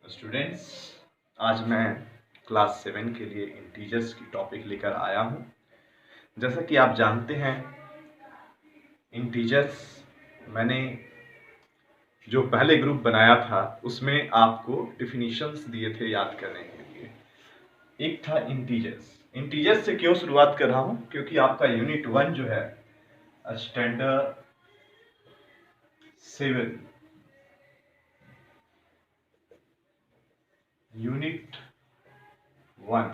Students, आज मैं class 7 के लिए इंटीजर्स की टॉपिक लेकर आया हूँ। जैसा कि आप जानते हैं, इंटीजर्स मैंने जो पहले ग्रुप बनाया था उसमें आपको डिफिनीशंस दिए थे याद करने के लिए। एक था इंटीजर्स। इंटीजर्स से क्यों शुरुआत कर रहा हूँ? क्योंकि आपका यूनिट 1 जो है स्टैंडर्ड 7 यूनिट 1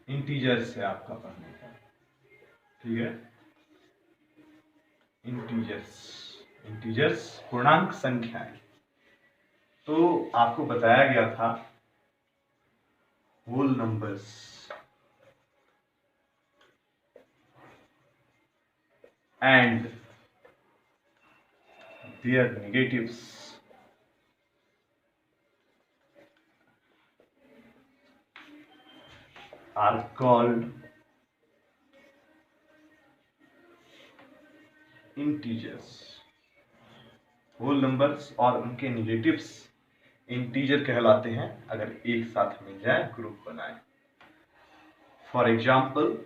इंटीजर्स है आपका पढ़ने का। ठीक है, इंटीजर्स पूर्णांक संख्याएं। तो आपको बताया गया था whole numbers and their negatives are called integers. Whole numbers और उनके नेगेटिव्स इंटीजर कहलाते हैं अगर एक साथ मिल जाए, ग्रुप बनाए। For example,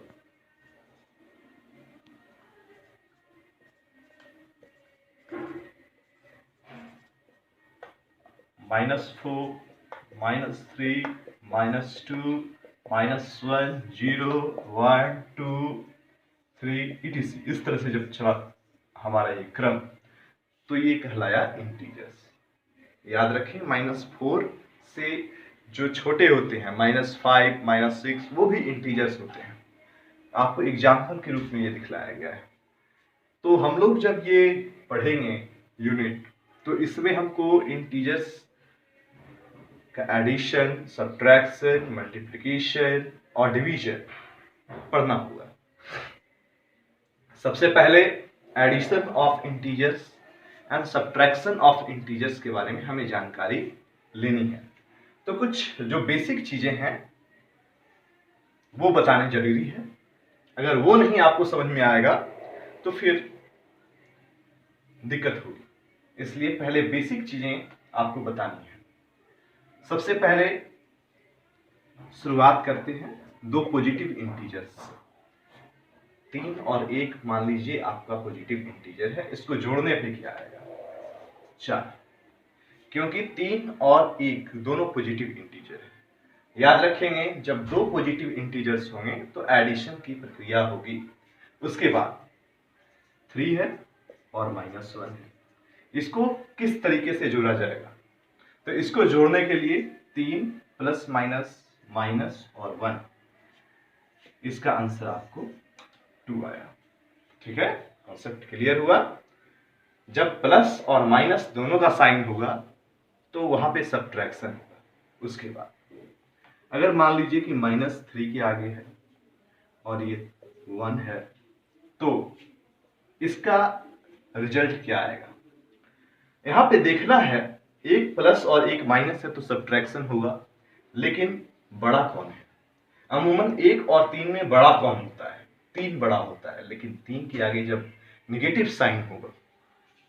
-4, -3, -2, -1, 0, 1, 2, 3 etc। इस तरह से जब चला हमारा ये क्रम, तो ये कहलाया इंटीजर्स। याद रखें, -4 से जो छोटे होते हैं -5, -6, वो भी इंटीजर्स होते हैं। आपको एग्जाम्पल के रूप में ये दिखलाया गया है। तो हम लोग जब ये पढ़ेंगे यूनिट, तो इसमें हमको इंटीजर्स का एडिशन, सब्ट्रैक्शन, मल्टीप्लिकेशन और डिवीजन पढ़ना होगा। सबसे पहले addition of integers and subtraction of integers के बारे में हमें जानकारी लेनी है। तो कुछ जो बेसिक चीजें हैं वो बताने जरूरी है। अगर वो नहीं आपको समझ में आएगा तो फिर दिक्कत होगी। इसलिए पहले बेसिक चीजें आपको बतानी है। सबसे पहले शुरुआत करते हैं दो पॉजिटिव इंटीजर्स से। 3 और 1 मान लीजिए आपका पॉजिटिव इंटीजर है। इसको जोड़ने पे क्या आएगा? 4, क्योंकि 3 और 1 दोनों पॉजिटिव इंटीजर है। याद रखेंगे, जब दो पॉजिटिव इंटीजर्स होंगे तो एडिशन की प्रक्रिया होगी। उसके बाद 3 है और -1 है। इसको किस तरीके से जोड़ा जाएगा? तो इसको जोड़ने के लिए 3 प्लस माइनस और 1, इसका आंसर आपको 2 आया। ठीक है, कॉन्सेप्ट क्लियर हुआ। जब प्लस और माइनस दोनों का साइन होगा तो वहां पे सब्ट्रैक्शन होगा। उसके बाद अगर मान लीजिए कि -3 के आगे है और ये 1 है, तो इसका रिजल्ट क्या आएगा? यहां पे देखना है, एक प्लस और एक माइनस है तो सब्ट्रैक्शन होगा, लेकिन बड़ा कौन है? अमूमन 1 और 3 में बड़ा कौन होता है? 3 बड़ा होता है, लेकिन 3 के आगे जब निगेटिव साइन होगा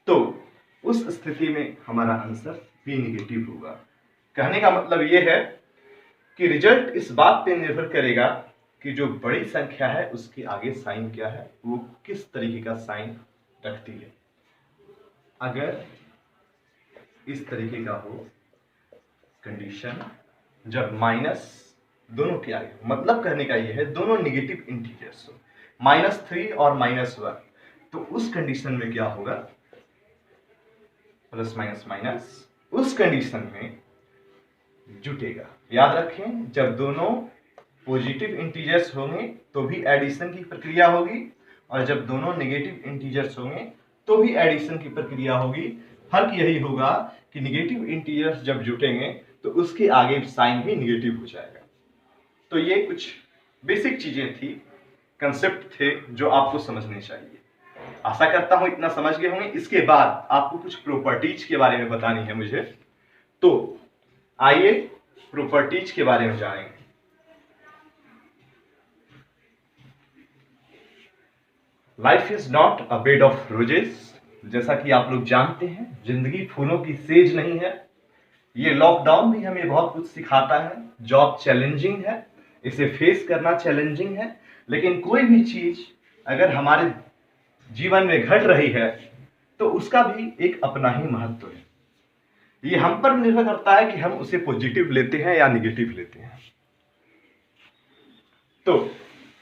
तो उस स्थिति में हमारा आंसर भी निगेटिव होगा। कहने का मतलब यह है कि रिजल्ट इस बात पे निर्भर करेगा कि जो बड़ी संख्या है उसके आगे साइन क्या है, वो किस तरीके का साइन रखती है। अगर इस तरीके का हो कंडीशन, जब माइनस दोनों के आगे, मतलब कहने का यह है दोनों निगेटिव इंटीजर्स हो, -3 और -1, तो उस कंडीशन में क्या होगा? प्लस माइनस माइनस उस कंडीशन में जुटेगा। याद रखें, जब दोनों पॉजिटिव इंटीजर्स होंगे तो भी एडिशन की प्रक्रिया होगी, और जब दोनों नेगेटिव इंटीजर्स होंगे तो भी एडिशन की प्रक्रिया होगी। फर्क यही होगा कि नेगेटिव इंटीजर्स जब जुटेंगे तो उसके आगे साइन भी नेगेटिव हो जाएगा। तो ये कुछ बेसिक चीजें थी, कंसेप्ट थे जो आपको समझने चाहिए। आशा करता हूं इतना समझ गए होंगे। इसके बाद आपको कुछ प्रॉपर्टीज के बारे में बतानी है मुझे, तो आइए प्रॉपर्टीज के बारे में जानेंगे। Life is not a bed of roses. जैसा कि आप लोग जानते हैं, जिंदगी फूलों की सेज नहीं है। ये लॉकडाउन भी हमें बहुत कुछ सिखाता है। जॉब चैलेंजिंग है, इसे फेस करना चैलेंजिंग है, लेकिन कोई भी चीज अगर हमारे जीवन में घट रही है तो उसका भी एक अपना ही महत्व है। ये हम पर निर्भर करता है कि हम उसे पॉजिटिव लेते हैं या निगेटिव लेते हैं। तो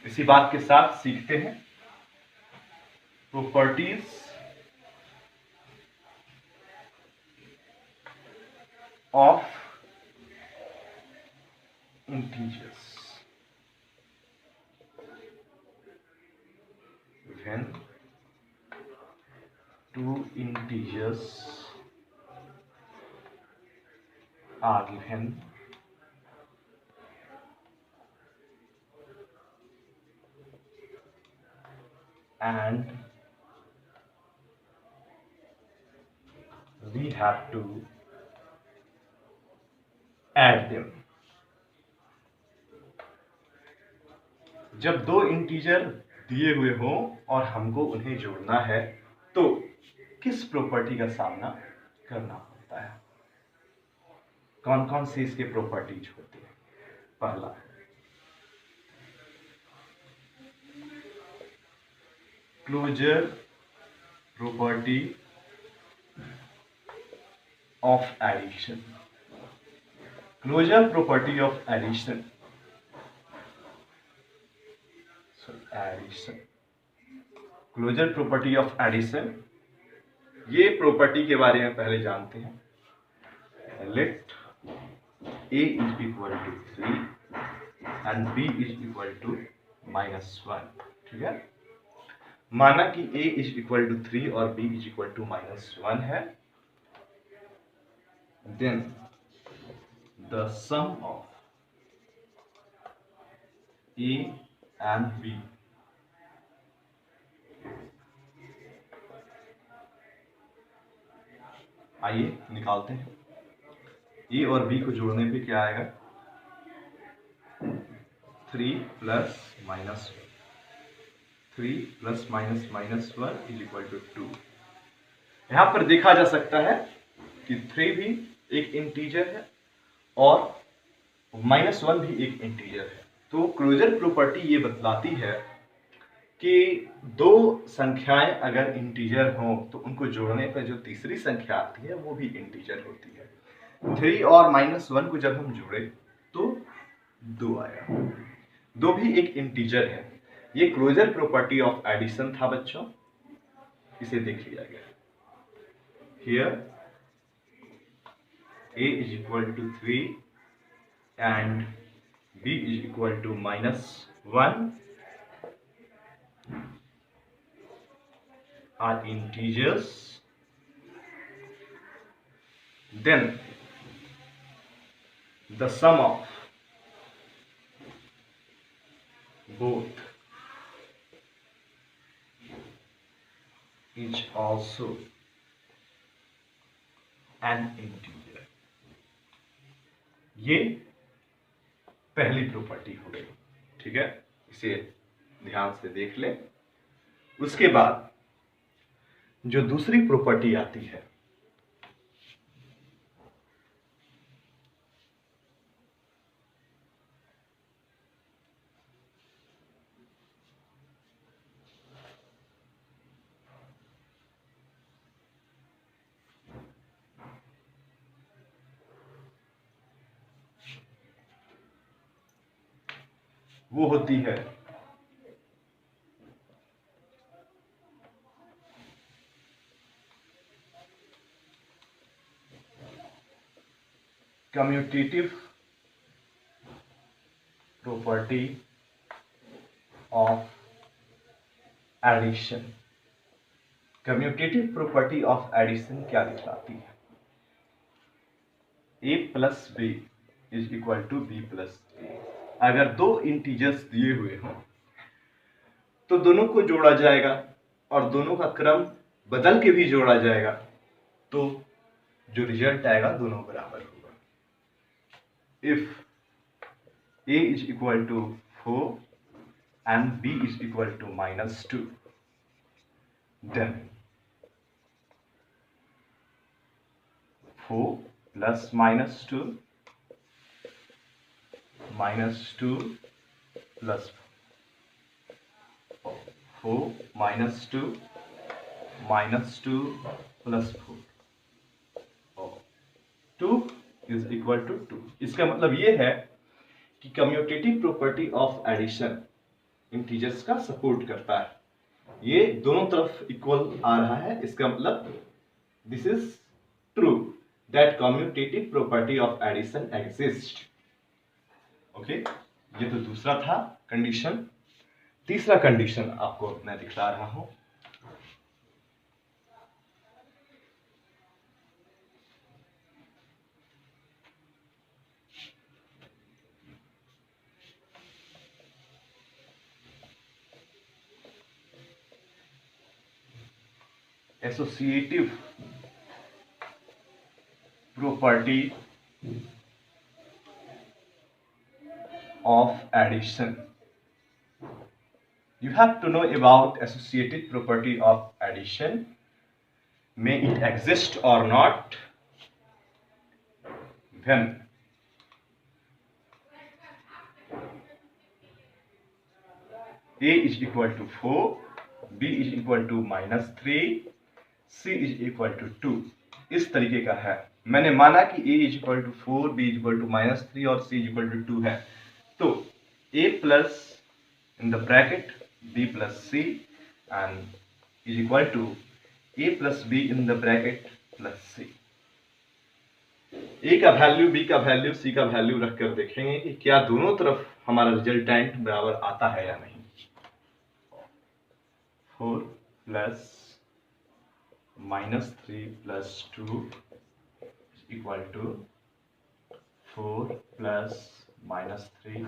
इसी बात के साथ सीखते हैं properties of integers. when two integers are given and we have to add them। जब दो इंटीजर दिए हुए हों और हमको उन्हें जोड़ना है तो किस प्रॉपर्टी का सामना करना होता है? कौन कौन से इसके प्रॉपर्टीज होते हैं? पहला, closure property of addition. Closure property of addition, closure property of addition, ये प्रॉपर्टी के बारे में पहले जानते हैं। Let a is equal to 3 and b is equal to -1। ठीक है, माना कि a इज इक्वल टू 3 और b इज इक्वल टू -1 है। Then the sum of a and b आइए निकालते हैं। ए और बी को जोड़ने पे क्या आएगा? 3 plus minus 3 plus minus 1 is equal to 2। यहां पर देखा जा सकता है कि 3 भी एक इंटीजर है और -1 भी एक इंटीजर है। तो क्लोजर प्रॉपर्टी ये बतलाती है कि दो संख्याएं अगर इंटीजर हों तो उनको जोड़ने पर जो तीसरी संख्या आती है वो भी इंटीजर होती है। 3 और -1 को जब हम जोड़े तो 2 आया। 2 भी एक इंटीजर है। ये क्लोजर प्रॉपर्टी ऑफ एडिशन था बच्चों, इसे देख लिया गया। Here a is equal to 3 and b is equal to -1 are integers, then the sum of both is also an integer। ये पहली प्रॉपर्टी हो गई। ठीक है, इसे ध्यान से देख ले। उसके बाद जो दूसरी प्रॉपर्टी आती है वो होती है commutative property of addition. Commutative property of addition क्या दिखलाती है? a plus B is equal to B plus A. अगर दो इंटीजर्स दिए हुए हों तो दोनों को जोड़ा जाएगा और दोनों का क्रम बदल के भी जोड़ा जाएगा, तो जो रिजल्ट आएगा दोनों बराबर होगा। If a is equal to 4 and b is equal to -2, then 4 plus minus two plus 4 -2 plus 4 2 is equal to 2। इसका मतलब ये है कि commutative property of addition integers का सपोर्ट करता है। ये दोनों तरफ इक्वल आ रहा है, इसका मतलब this is true that commutative property of addition exist. Okay, ये तो दूसरा था कंडीशन। तीसरा कंडीशन आपको मैं दिखला रहा हूं। Associative property of addition. You have to know about associative property of addition. May it exist or not when A is equal to 4, B is equal to -3, C is equal to 2। इस तरीके का है। मैंने माना कि A is equal to 4, B is equal to -3 और C is equal to 2 है, तो A plus in the bracket B plus C and is equal to A plus B in the bracket plus C। A का value, B का value, C का value रखकर देखेंगे कि क्या दोनों तरफ हमारा रिजल्टेंट बराबर आता है या नहीं। 4 plus -3 plus 2 is equal to 4 plus -3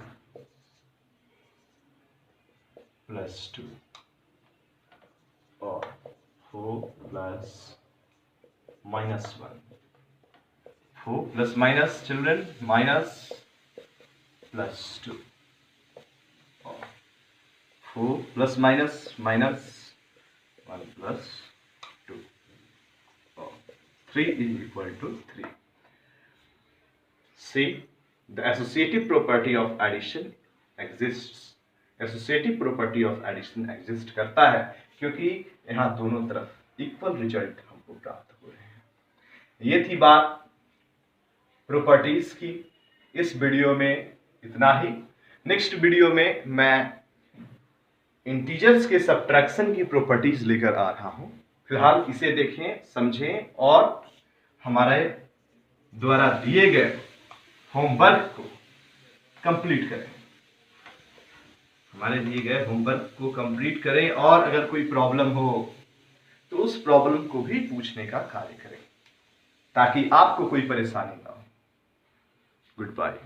plus 2 और 4 plus -1। 4 plus minus children minus plus 2 और 4 plus minus minus 1 plus 2 और 3 is equal to 3। See, the associative property of addition exists। associative property of addition exist करता है क्योंकि यहाँ दोनों तरफ equal result हमको प्राप्त हो रहे हैं। ये थी बात प्रॉपर्टीज की। इस वीडियो में इतना ही। नेक्स्ट वीडियो में मैं इंटीजर्स के सब्ट्रैक्शन की प्रॉपर्टीज लेकर आ रहा हूं। फिलहाल इसे देखें, समझें और हमारे द्वारा दिए गए होमवर्क को कंप्लीट करें। हमारे दिए गए होमवर्क को कंप्लीट करें और अगर कोई प्रॉब्लम हो तो उस प्रॉब्लम को भी पूछने का कार्य करें ताकि आपको कोई परेशानी ना हो। Good bye.